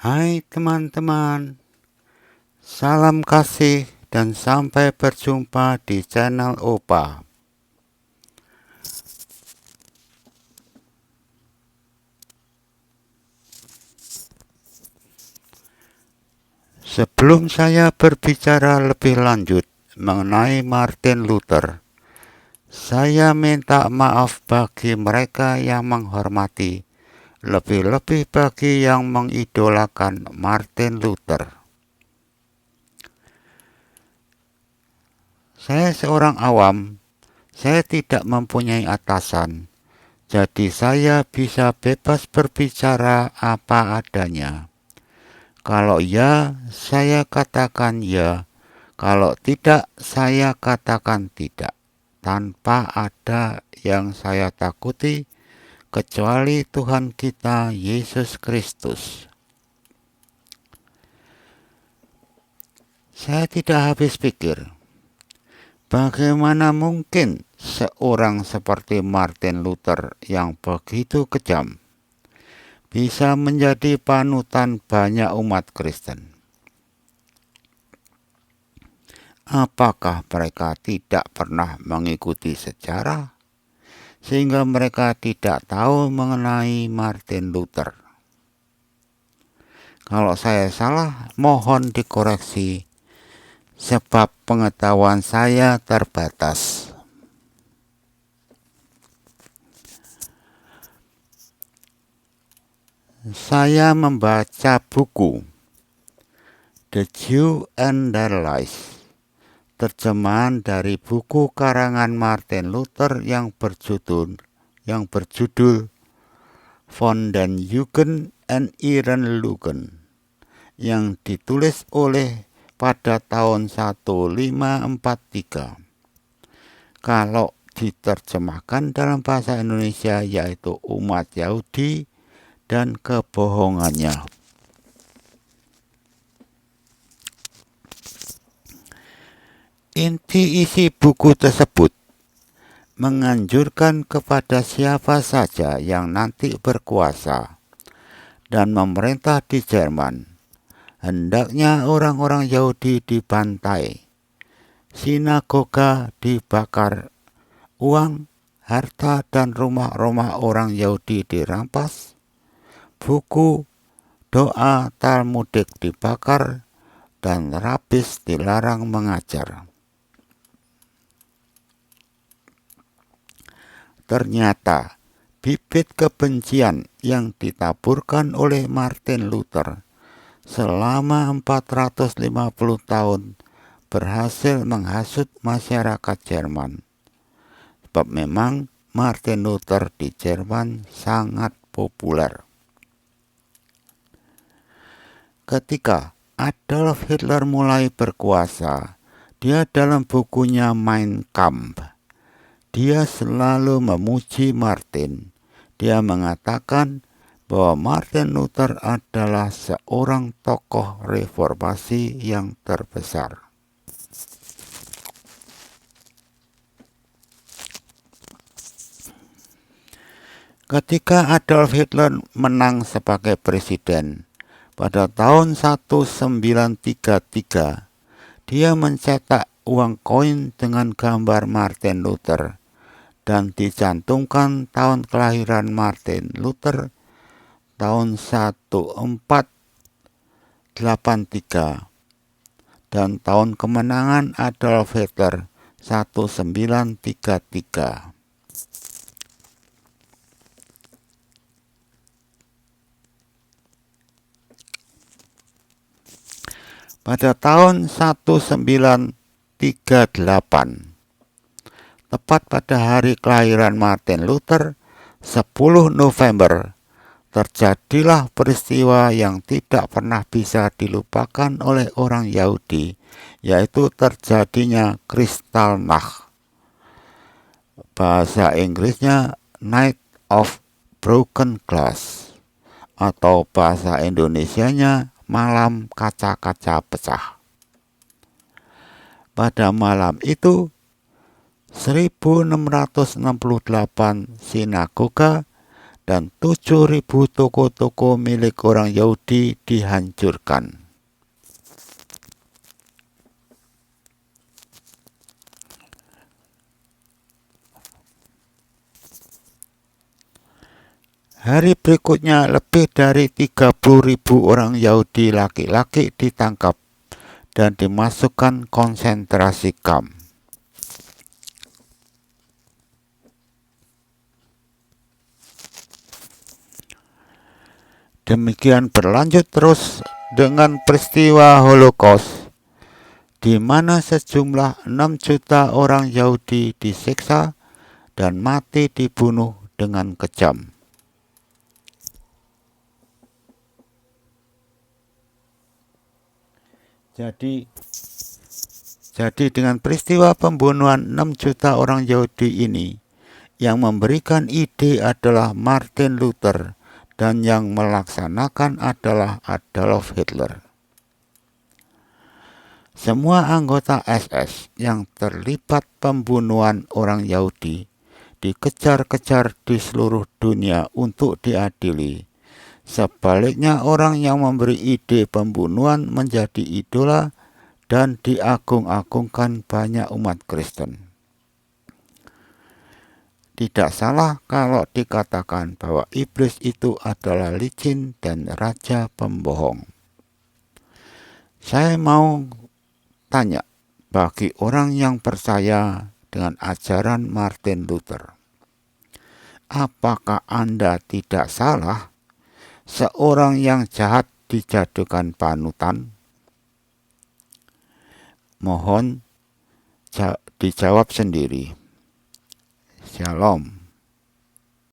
Hai teman-teman, salam kasih dan sampai berjumpa di channel Opa. Sebelum saya berbicara lebih lanjut mengenai Martin Luther, saya minta maaf bagi mereka yang menghormati, lebih-lebih bagi yang mengidolakan Martin Luther. Saya seorang awam, saya tidak mempunyai atasan, jadi saya bisa bebas berbicara apa adanya. Kalau ya, saya katakan ya. Kalau tidak, saya katakan tidak. Tanpa ada yang saya takuti, kecuali Tuhan kita Yesus Kristus. Saya tidak habis pikir, bagaimana mungkin seorang seperti Martin Luther yang begitu kejam bisa menjadi panutan banyak umat Kristen. Apakah mereka tidak pernah mengikuti sejarah sehingga mereka tidak tahu mengenai Martin Luther? Kalau saya salah, mohon dikoreksi sebab pengetahuan saya terbatas. Saya membaca buku The Jew and Their Lies, terjemahan dari buku karangan Martin Luther yang berjudul Von den Jugend and Ihren Lügen, yang ditulis oleh pada tahun 1543. Kalau diterjemahkan dalam bahasa Indonesia yaitu umat Yahudi dan kebohongannya. Inti isi buku tersebut menganjurkan kepada siapa saja yang nanti berkuasa dan memerintah di Jerman, hendaknya orang-orang Yahudi dibantai, sinagoga dibakar, uang, harta dan rumah-rumah orang Yahudi dirampas, buku, doa Talmudik dibakar, dan rabis dilarang mengajar. Ternyata bibit kebencian yang ditaburkan oleh Martin Luther selama 450 tahun berhasil menghasut masyarakat Jerman. Sebab memang Martin Luther di Jerman sangat populer. Ketika Adolf Hitler mulai berkuasa, dia dalam bukunya Mein Kampf, dia selalu memuji Martin. Dia mengatakan bahwa Martin Luther adalah seorang tokoh reformasi yang terbesar. Ketika Adolf Hitler menang sebagai presiden pada tahun 1933, dia mencetak uang koin dengan gambar Martin Luther dan dicantumkan tahun kelahiran Martin Luther tahun 1483 dan tahun kemenangan Adolf Hitler 1933. Pada tahun 1938, tepat pada hari kelahiran Martin Luther, 10 November, terjadilah peristiwa yang tidak pernah bisa dilupakan oleh orang Yahudi, yaitu terjadinya Kristallnacht. Bahasa Inggrisnya Night of Broken Glass, atau bahasa Indonesianya Malam Kaca-Kaca Pecah. Pada malam itu, 1668 sinagoga dan 7.000 toko-toko milik orang Yahudi dihancurkan. Hari berikutnya lebih dari 30.000 orang Yahudi laki-laki ditangkap dan dimasukkan konsentrasi kamp. Demikian berlanjut terus dengan peristiwa Holocaust, di mana sejumlah 6 juta orang Yahudi disiksa dan mati dibunuh dengan kejam. Jadi dengan peristiwa pembunuhan 6 juta orang Yahudi ini, yang memberikan ide adalah Martin Luther dan yang melaksanakan adalah Adolf Hitler. Semua anggota SS yang terlibat pembunuhan orang Yahudi dikejar-kejar di seluruh dunia untuk diadili. Sebaliknya, orang yang memberi ide pembunuhan menjadi idola dan diagung-agungkan banyak umat Kristen. Tidak salah kalau dikatakan bahwa iblis itu adalah licin dan raja pembohong. Saya mau tanya, bagi orang yang percaya dengan ajaran Martin Luther, apakah Anda tidak salah seorang yang jahat dijadikan panutan? Mohon dijawab sendiri. Shalom.